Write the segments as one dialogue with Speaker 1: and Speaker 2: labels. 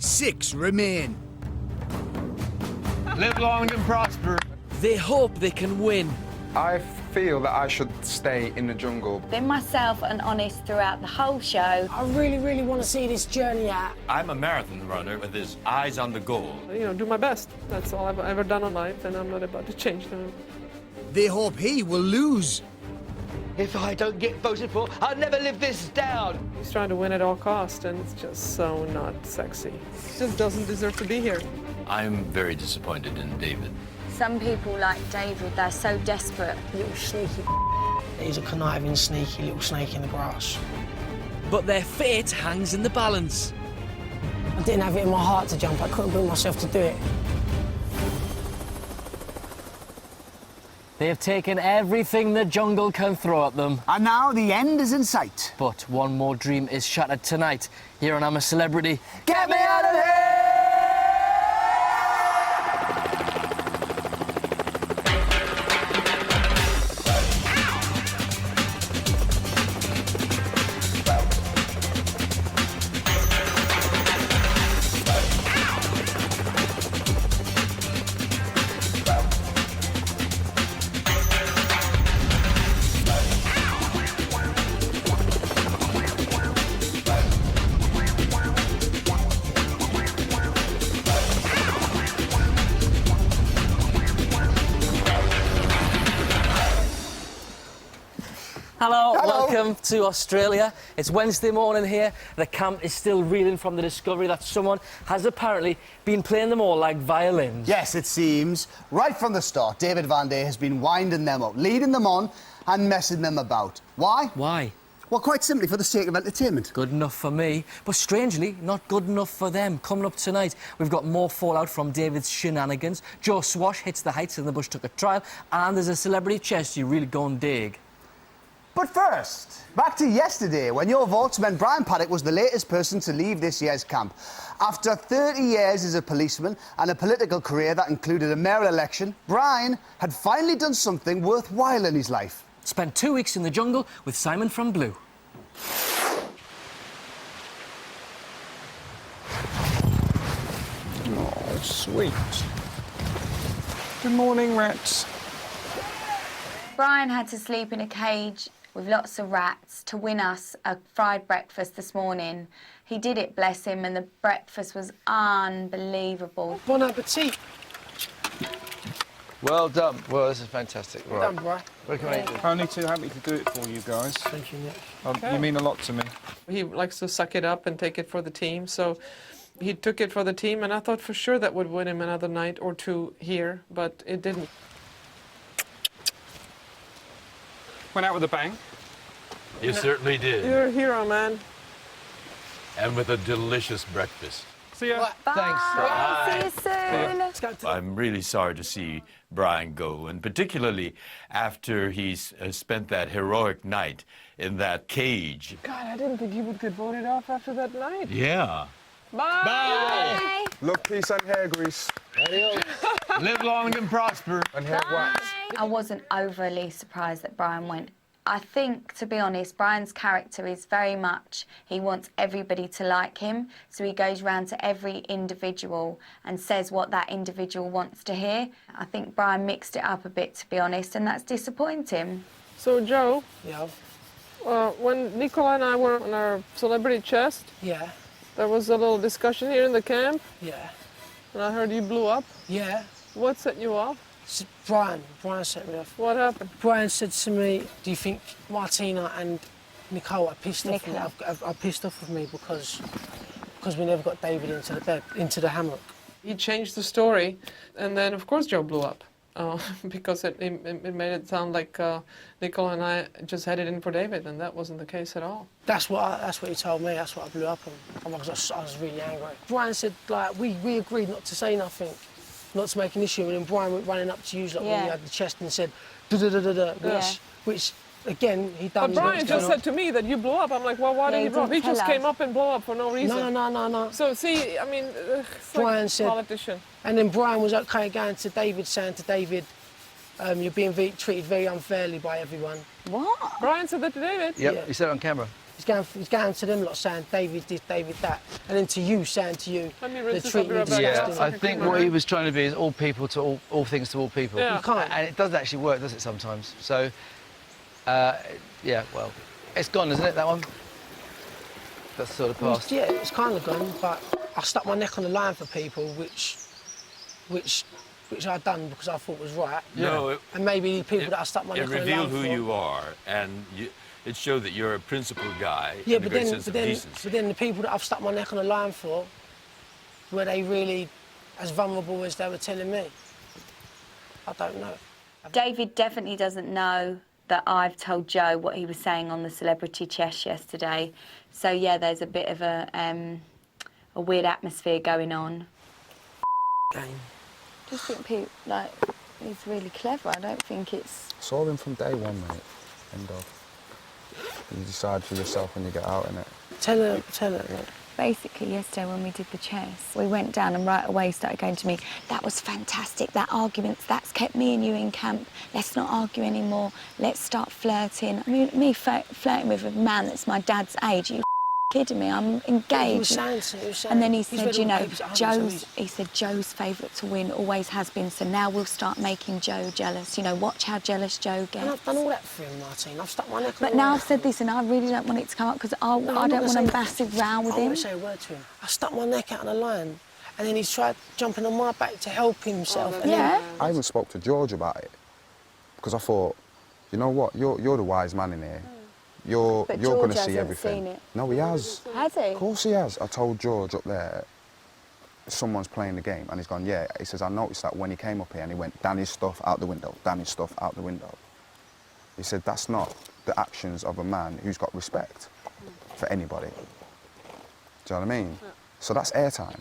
Speaker 1: 6 remain.
Speaker 2: Live long and prosper.
Speaker 3: They hope they can win.
Speaker 4: I feel that I should stay in the jungle.
Speaker 5: Been myself and honest throughout the whole show.
Speaker 6: I really, really want to see this journey out.
Speaker 2: I'm a marathon runner with his eyes on the goal.
Speaker 7: Do my best. That's all I've ever done in life, and I'm not about to change them.
Speaker 1: They hope he will lose.
Speaker 8: If I don't get voted for, I'll never live this down.
Speaker 7: He's trying to win at all costs, and it's just so not sexy. He just doesn't deserve to be here.
Speaker 2: I'm very disappointed in David.
Speaker 5: Some people like David, they're so desperate.
Speaker 6: Little sneaky. He's a conniving, sneaky little snake in the grass.
Speaker 3: But their fate hangs in the balance.
Speaker 6: I didn't have it in my heart to jump. I couldn't bring myself to do it.
Speaker 3: They have taken everything the jungle can throw at them.
Speaker 1: And now the end is in sight.
Speaker 3: But one more dream is shattered tonight here on I'm a Celebrity.
Speaker 1: Get me out of here!
Speaker 3: Hello, welcome to Australia. It's Wednesday morning here. The camp is still reeling from the discovery that someone has apparently been playing them all like violins.
Speaker 9: Yes, it seems. Right from the start, David Van Day has been winding them up, leading them on and messing them about. Why?
Speaker 3: Why?
Speaker 9: Well, quite simply for the sake of entertainment.
Speaker 3: Good enough for me, but strangely, not good enough for them. Coming up tonight, we've got more fallout from David's shenanigans. Joe Swash hits the heights and the Bush took a trial, and there's a celebrity chest you really go and dig.
Speaker 9: But first, back to yesterday, when your votes meant Brian Paddock was the latest person to leave this year's camp. After 30 years as a policeman and a political career that included a mayoral election, Brian had finally done something worthwhile in his life.
Speaker 3: Spent 2 weeks in the jungle with Simon from Blue.
Speaker 4: Oh, sweet. Good morning, rats.
Speaker 5: Brian had to sleep in a cage with lots of rats to win us a fried breakfast this morning. He did it, bless him, and the breakfast was unbelievable.
Speaker 6: Bon appetit.
Speaker 8: Well done. Well, this is fantastic. Right.
Speaker 6: Done, bro.
Speaker 8: Recommend it.
Speaker 4: Only too happy to do it for you guys.
Speaker 6: Thank you, Nick.
Speaker 4: You mean a lot to me.
Speaker 7: He likes to suck it up and take it for the team, so he took it for the team, and I thought for sure that would win him another night or two here, but it didn't.
Speaker 4: Went out with a bang.
Speaker 2: You certainly did.
Speaker 7: You're a hero, man.
Speaker 2: And with a delicious breakfast.
Speaker 4: See ya.
Speaker 5: Bye. See you soon.
Speaker 6: Let's go to...
Speaker 2: I'm really sorry to see Brian go, and particularly after he's spent that heroic night in that cage.
Speaker 7: God, I didn't think he would get voted off after that night.
Speaker 2: Yeah.
Speaker 7: Bye.
Speaker 5: Bye.
Speaker 4: Love, peace and hair grease.
Speaker 2: Live long and prosper.
Speaker 4: And hair wax.
Speaker 5: I wasn't overly surprised that Brian went. I think, to be honest, Brian's character is very much, he wants everybody to like him, so he goes round to every individual and says what that individual wants to hear. I think Brian mixed it up a bit, to be honest, and that's disappointing.
Speaker 7: So, Joe,
Speaker 6: Yeah.
Speaker 7: when Nicola and I were on our celebrity chest,
Speaker 6: Yeah.
Speaker 7: there was a little discussion here in the camp,
Speaker 6: Yeah.
Speaker 7: and I heard you blew up.
Speaker 6: Yeah.
Speaker 7: What set you off?
Speaker 6: Brian set me off.
Speaker 7: What happened?
Speaker 6: Brian said to me, do you think Martina and Nicole are pissed off with me? Are pissed off with me because we never got David into the bed, into the hammock.
Speaker 7: He changed the story, and then, of course, Joe blew up. Because it made it sound like Nicola and I just headed in for David, and that wasn't the case at all.
Speaker 6: That's what he told me. That's what I blew up on. I was really angry. Brian said, like, we agreed not to say nothing, not to make an issue, and then Brian went running up to you, like, when you had the chest, and said, da-da-da-da-da, which again, he done...
Speaker 7: But Brian just said to me that you blew up. I'm like, well, why did you blow up? He just came up and blew up for no reason.
Speaker 6: No.
Speaker 7: So, see, I mean, it's
Speaker 6: Brian
Speaker 7: like
Speaker 6: said...
Speaker 7: politician.
Speaker 6: And then Brian was okay going to David, saying to David, you're being treated very unfairly by everyone.
Speaker 5: What?
Speaker 7: Brian said that to David?
Speaker 8: Yep,
Speaker 6: Yeah.
Speaker 8: he said it on camera.
Speaker 6: He's going to them lot saying David this, David that, and then to you saying to you,
Speaker 7: Let me
Speaker 6: they're
Speaker 7: rinse this
Speaker 6: treating
Speaker 7: up
Speaker 6: you
Speaker 7: your back.
Speaker 6: disgusting.
Speaker 8: Yeah, I think what he was trying to be is all people to all things to all people.
Speaker 7: Yeah.
Speaker 6: You can't.
Speaker 8: And it doesn't actually work, does it, sometimes? So, yeah, well, it's gone, isn't it, that one? That's sort of past.
Speaker 6: Yeah, it's kind of gone, but I stuck my neck on the line for people, which I done because I thought was right.
Speaker 2: No,
Speaker 6: And maybe the people that I stuck my
Speaker 2: it
Speaker 6: neck on the line
Speaker 2: revealed
Speaker 6: for.
Speaker 2: who you are, and it showed that you're a principled guy.
Speaker 6: Yeah,
Speaker 2: and a
Speaker 6: but
Speaker 2: great
Speaker 6: then,
Speaker 2: sense
Speaker 6: but
Speaker 2: of
Speaker 6: then,
Speaker 2: decency.
Speaker 6: but then the people that I've stuck my neck on the line for, were they really as vulnerable as they were telling me? I don't know.
Speaker 5: David definitely doesn't know that I've told Joe what he was saying on the Celebrity Chess yesterday. So yeah, there's a bit of a weird atmosphere going on.
Speaker 6: Game.
Speaker 5: Just think Pete, like, he's really clever. I don't think it's...
Speaker 10: Saw him from day one, mate. End of. You decide for yourself when you get out, innit?
Speaker 6: Tell her. Look.
Speaker 5: Basically, yesterday when we did the chess, we went down and right away started going to me, that was fantastic, that argument, that's kept me and you in camp. Let's not argue anymore. Let's start flirting. I mean, me flirting with a man that's my dad's age. Are you kidding me? I'm engaged.
Speaker 6: He was saying.
Speaker 5: And then he
Speaker 6: He's
Speaker 5: said,
Speaker 6: read
Speaker 5: you
Speaker 6: all the
Speaker 5: know,
Speaker 6: papers at home, so
Speaker 5: Joe's favourite to win, always has been, so now we'll start making Joe jealous. You know, watch how jealous Joe gets.
Speaker 6: And I've done all that for him, Martine. I've stuck my neck on
Speaker 5: But
Speaker 6: the
Speaker 5: now
Speaker 6: line
Speaker 5: I've
Speaker 6: for
Speaker 5: said
Speaker 6: him.
Speaker 5: this and I really don't want it to come up because I
Speaker 6: No, I'm
Speaker 5: don't
Speaker 6: not
Speaker 5: want a
Speaker 6: gonna say-
Speaker 5: massive row with
Speaker 6: I
Speaker 5: him.
Speaker 6: won't say a word to him. I stuck my neck out on the line, and then he's tried jumping on my back to help himself. and then-
Speaker 5: Yeah.
Speaker 10: I even spoke to George about it because I thought, you know what, you're the wise man in here. You're
Speaker 5: But
Speaker 10: going
Speaker 5: George
Speaker 10: to see
Speaker 5: hasn't
Speaker 10: everything.
Speaker 5: seen it.
Speaker 10: No, he has.
Speaker 5: Has he?
Speaker 10: Of course he has. I told George up there, someone's playing the game, and he's gone, yeah. He says, I noticed that when he came up here and he went, Danny's stuff out the window, Danny's stuff out the window. He said, that's not the actions of a man who's got respect for anybody. Do you know what I mean?
Speaker 7: Yeah.
Speaker 10: So that's airtime.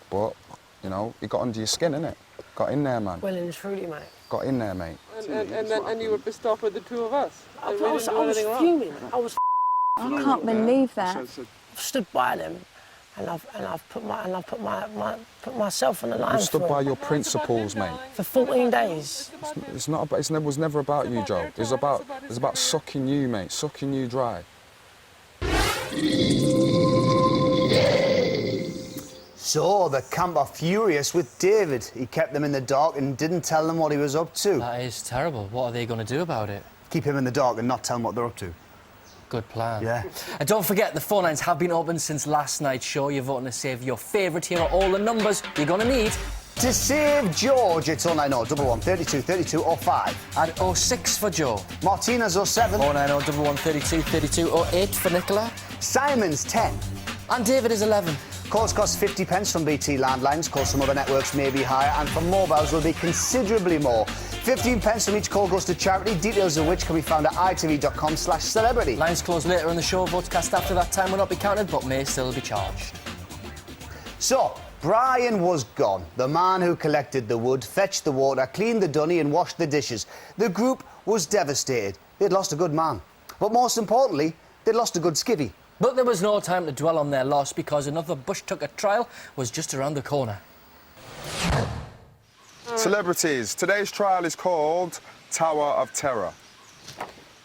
Speaker 10: But, you know, it got under your skin, innit? Got in there, man.
Speaker 6: Well and truly, mate.
Speaker 10: Got in there, mate.
Speaker 7: And you were pissed off with the two of us.
Speaker 6: I
Speaker 7: And
Speaker 6: was
Speaker 7: we didn't do anything wrong.
Speaker 6: fuming. I was
Speaker 5: I can't believe that.
Speaker 6: I've stood by them, and I've put myself on the line
Speaker 10: You stood
Speaker 6: for
Speaker 10: by
Speaker 6: them.
Speaker 10: your principles, mate.
Speaker 6: For 14 days.
Speaker 10: It's not about, it was never about you, Joe. It's about sucking you, mate, sucking you dry.
Speaker 9: So the camp are furious with David. He kept them in the dark and didn't tell them what he was up to.
Speaker 3: That is terrible. What are they going to do about it?
Speaker 9: Keep him in the dark and not tell him what they're up to.
Speaker 3: Good plan.
Speaker 9: Yeah.
Speaker 3: And don't forget, the phone lines have been open since last night's show. You're voting to save your favourite hero. All the numbers you're going to need.
Speaker 9: To save George, it's 090 11 32 32 05.
Speaker 3: And 06 for Joe.
Speaker 9: Martina's 07.
Speaker 3: 090 11 32 32 08 for Nicola.
Speaker 9: Simon's 10.
Speaker 3: And David is 11.
Speaker 9: Calls cost 50 pence from BT landlines. Calls from other networks may be higher, and from mobiles will be considerably more. 15 pence from each call goes to charity, details of which can be found at itv.com/celebrity.
Speaker 3: Lines close later in the show. Votes cast after that time will not be counted, but may still be charged.
Speaker 9: So, Brian was gone. The man who collected the wood, fetched the water, cleaned the dunny and washed the dishes. The group was devastated. They'd lost a good man. But most importantly, they'd lost a good skivvy.
Speaker 3: But there was no time to dwell on their loss because another Bush Tucker trial was just around the corner.
Speaker 10: Celebrities, today's trial is called Tower of Terror.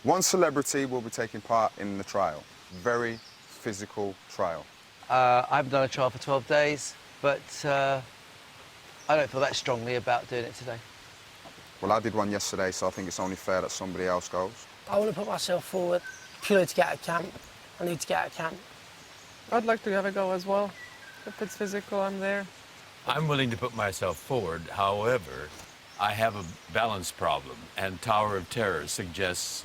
Speaker 10: One celebrity will be taking part in the trial. Very physical trial.
Speaker 8: I haven't done a trial for 12 days, but I don't feel that strongly about doing it today.
Speaker 10: Well, I did one yesterday, so I think it's only fair that somebody else goes.
Speaker 6: I want to put myself forward purely to get out of camp. I need to get out of camp.
Speaker 7: I'd like to have a go as well. If it's physical, I'm there.
Speaker 2: I'm willing to put myself forward. However, I have a balance problem, and Tower of Terror suggests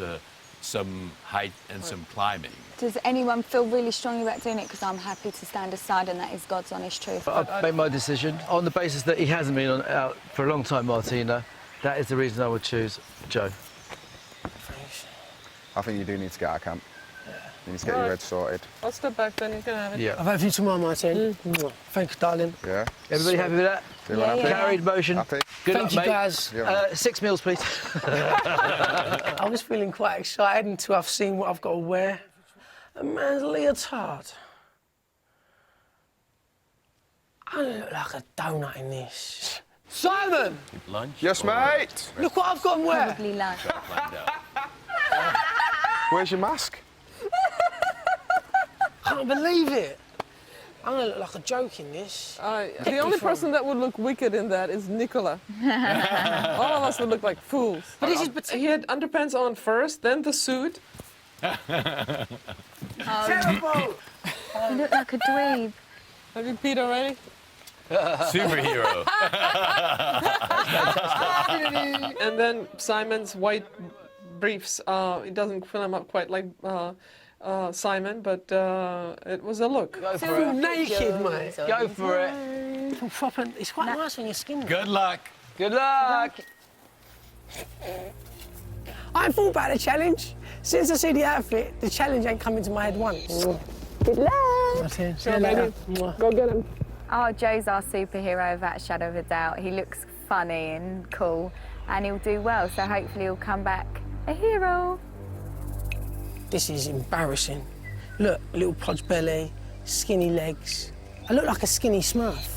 Speaker 2: some height and some climbing.
Speaker 5: Does anyone feel really strongly about doing it? Because I'm happy to stand aside and that is God's honest truth.
Speaker 8: I've made my decision on the basis that he hasn't been out for a long time, Martina. That is the reason I would choose Joe.
Speaker 6: Thanks.
Speaker 10: I think you do need to get out of camp. You need to get your head sorted.
Speaker 7: I'll step back then, you can have it.
Speaker 8: Yeah.
Speaker 6: I've had you tomorrow, Martin. Thank you, darling.
Speaker 10: Yeah?
Speaker 8: Everybody happy with that?
Speaker 10: Feeling happy?
Speaker 8: Carried motion.
Speaker 10: Happy?
Speaker 8: Good
Speaker 6: Thank
Speaker 8: luck,
Speaker 6: you,
Speaker 8: mate.
Speaker 6: guys.
Speaker 10: Yeah.
Speaker 8: 6 meals, please.
Speaker 6: I was feeling quite excited until I've seen what I've got to wear. A man's leotard. I look like a donut in this. Simon!
Speaker 2: Lunch?
Speaker 10: Yes,
Speaker 2: or
Speaker 10: mate.
Speaker 6: Look what I've got to wear.
Speaker 5: Probably like.
Speaker 2: find out.
Speaker 10: Where's your mask?
Speaker 6: Can't believe it. I'm gonna look like a joke in this.
Speaker 7: The only person that would look wicked in that is Nicola. All of us would look like fools.
Speaker 6: But this is
Speaker 7: He had underpants on first, then the suit.
Speaker 6: terrible.
Speaker 5: You look like a dweeb.
Speaker 7: Have you peed already?
Speaker 2: Superhero.
Speaker 7: And then Simon's white briefs. It doesn't fill him up quite like Simon, but it was a look.
Speaker 8: Go for
Speaker 6: Full
Speaker 8: it.
Speaker 6: naked, mate.
Speaker 8: Go for it.
Speaker 6: Full proper. It's quite nice when you're skinny.
Speaker 2: Good luck.
Speaker 8: Good luck.
Speaker 6: I thought about the challenge. Since I see the outfit, the challenge ain't come into my head once.
Speaker 5: Good luck.
Speaker 6: Okay, see you later.
Speaker 7: Go get him.
Speaker 5: Oh, Joe's our superhero without a shadow of a doubt. He looks funny and cool, and he'll do well, so hopefully he'll come back a hero.
Speaker 6: This is embarrassing. Look, little podge belly, skinny legs. I look like a skinny Smurf.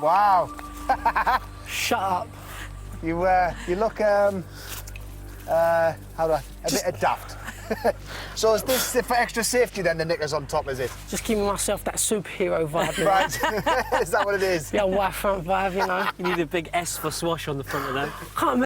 Speaker 9: Wow.
Speaker 6: Shut up.
Speaker 9: You look, how do I, a bit daft. So is this for extra safety then, the knickers on top, is it?
Speaker 6: Just giving myself that superhero vibe. You know?
Speaker 9: Right. Is that what it is?
Speaker 6: Yeah, white front vibe, you know.
Speaker 3: You need a big S for Swash on the front of them.
Speaker 6: Can't